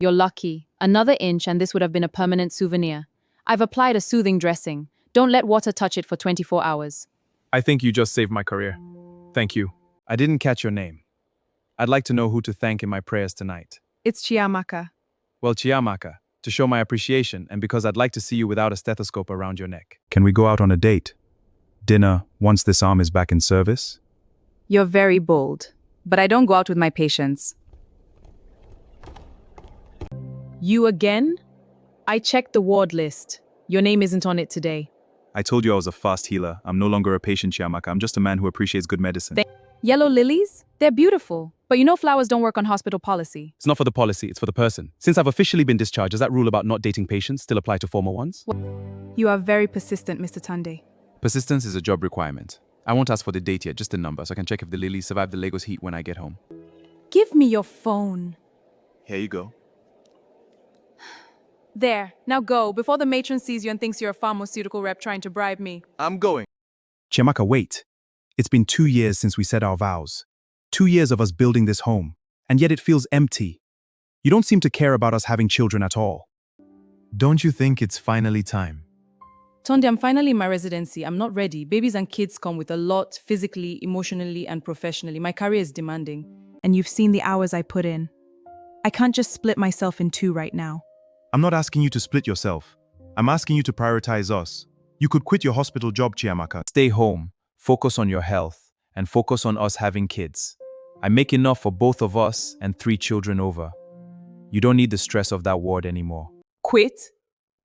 You're lucky. Another inch and this would have been a permanent souvenir. I've applied a soothing dressing. Don't let water touch it for 24 hours. I think you just saved my career. Thank you. I didn't catch your name. I'd like to know who to thank in my prayers tonight. It's Chiamaka. Well, Chiamaka, to show my appreciation and because I'd like to see you without a stethoscope around your neck. Can we go out on a date? Dinner, once this arm is back in service? You're very bold, but I don't go out with my patients. You again? I checked the ward list. Your name isn't on it today. I told you I was a fast healer. I'm no longer a patient, Chiamaka. I'm just a man who appreciates good medicine. Yellow lilies? They're beautiful. But you know flowers don't work on hospital policy. It's not for the policy, it's for the person. Since I've officially been discharged, does that rule about not dating patients still apply to former ones? You are very persistent, Mr. Tunde. Persistence is a job requirement. I won't ask for the date yet, just the number, so I can check if the lilies survive the Lagos heat when I get home. Give me your phone. Here you go. There, now go, before the matron sees you and thinks you're a pharmaceutical rep trying to bribe me. I'm going. Chiamaka, wait. It's been 2 years since we said our vows. 2 years of us building this home, and yet it feels empty. You don't seem to care about us having children at all. Don't you think it's finally time? Tunde, I'm finally in my residency. I'm not ready. Babies and kids come with a lot, physically, emotionally, and professionally. My career is demanding. And you've seen the hours I put in. I can't just split myself in two right now. I'm not asking you to split yourself. I'm asking you to prioritize us. You could quit your hospital job, Chiamaka. Stay home, focus on your health, and focus on us having kids. I make enough for both of us and 3 children over. You don't need the stress of that ward anymore. Quit?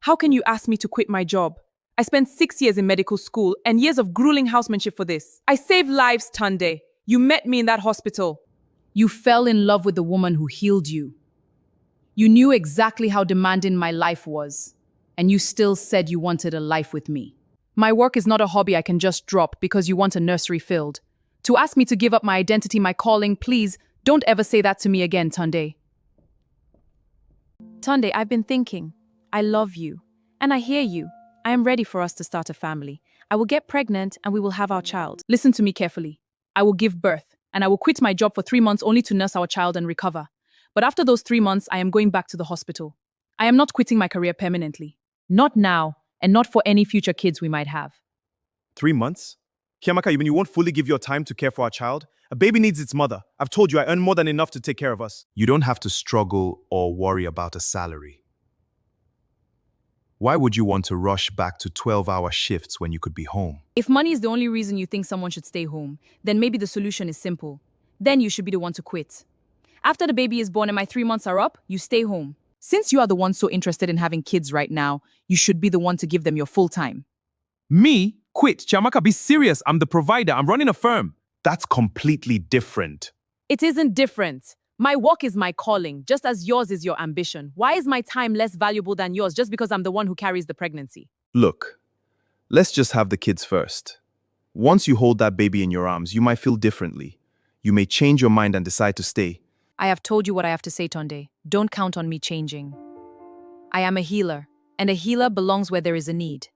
How can you ask me to quit my job? I spent 6 years in medical school and years of grueling housemanship for this. I saved lives, Tunde. You met me in that hospital. You fell in love with the woman who healed you. You knew exactly how demanding my life was, and you still said you wanted a life with me. My work is not a hobby I can just drop because you want a nursery filled. To ask me to give up my identity, my calling, please, don't ever say that to me again, Tunde. Tunde, I've been thinking. I love you. And I hear you. I am ready for us to start a family. I will get pregnant and we will have our child. Listen to me carefully. I will give birth, and I will quit my job for 3 months only to nurse our child and recover. But after those 3 months, I am going back to the hospital. I am not quitting my career permanently. Not now, and not for any future kids we might have. 3 months? Chiamaka, you mean you won't fully give your time to care for our child? A baby needs its mother. I've told you I earn more than enough to take care of us. You don't have to struggle or worry about a salary. Why would you want to rush back to 12-hour shifts when you could be home? If money is the only reason you think someone should stay home, then maybe the solution is simple. Then you should be the one to quit. After the baby is born and my 3 months are up, you stay home. Since you are the one so interested in having kids right now, you should be the one to give them your full time. Me? Quit. Chiamaka, be serious. I'm the provider. I'm running a firm. That's completely different. It isn't different. My work is my calling, just as yours is your ambition. Why is my time less valuable than yours just because I'm the one who carries the pregnancy? Look, let's just have the kids first. Once you hold that baby in your arms, you might feel differently. You may change your mind and decide to stay. I have told you what I have to say, Tunde. Don't count on me changing. I am a healer, and a healer belongs where there is a need.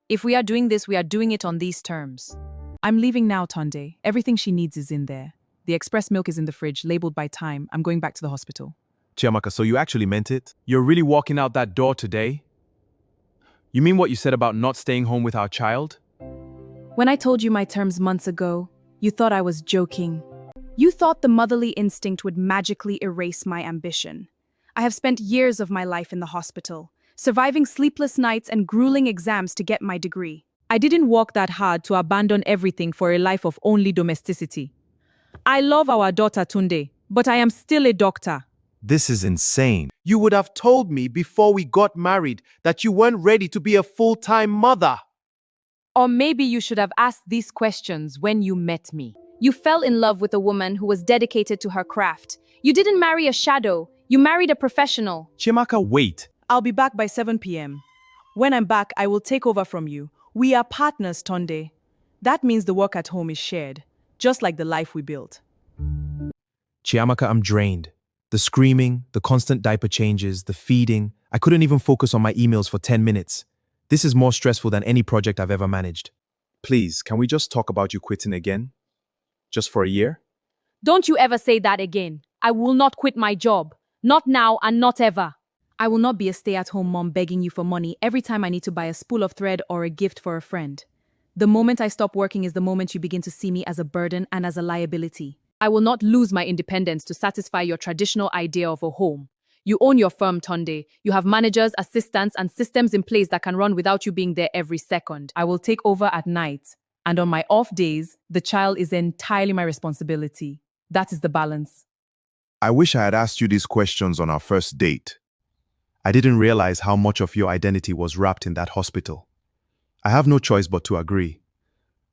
If we are doing this, we are doing it on these terms. I'm leaving now, Tunde. Everything she needs is in there. The express milk is in the fridge, labeled by time. I'm going back to the hospital. Chiamaka, so you actually meant it? You're really walking out that door today? You mean what you said about not staying home with our child? When I told you my terms months ago, you thought I was joking. You thought the motherly instinct would magically erase my ambition. I have spent years of my life in the hospital, surviving sleepless nights and grueling exams to get my degree. I didn't work that hard to abandon everything for a life of only domesticity. I love our daughter Tunde, but I am still a doctor. This is insane. You would have told me before we got married that you weren't ready to be a full-time mother. Or maybe you should have asked these questions when you met me. You fell in love with a woman who was dedicated to her craft. You didn't marry a shadow. You married a professional. Chiamaka, wait. I'll be back by 7 p.m. When I'm back, I will take over from you. We are partners, Tunde. That means the work at home is shared, just like the life we built. Chiamaka, I'm drained. The screaming, the constant diaper changes, the feeding. I couldn't even focus on my emails for 10 minutes. This is more stressful than any project I've ever managed. Please, can we just talk about you quitting again? Just for a year? Don't you ever say that again. I will not quit my job. Not now and not ever. I will not be a stay-at-home mom begging you for money every time I need to buy a spool of thread or a gift for a friend. The moment I stop working is the moment you begin to see me as a burden and as a liability. I will not lose my independence to satisfy your traditional idea of a home. You own your firm, Tunde. You have managers, assistants, and systems in place that can run without you being there every second. I will take over at night, and on my off days, the child is entirely my responsibility. That is the balance. I wish I had asked you these questions on our first date. I didn't realize how much of your identity was wrapped in that hospital. I have no choice but to agree.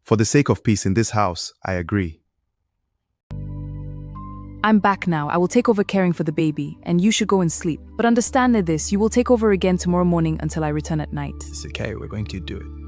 For the sake of peace in this house, I agree. I'm back now. I will take over caring for the baby, and you should go and sleep. But understand that you will take over again tomorrow morning until I return at night. It's okay, we're going to do it.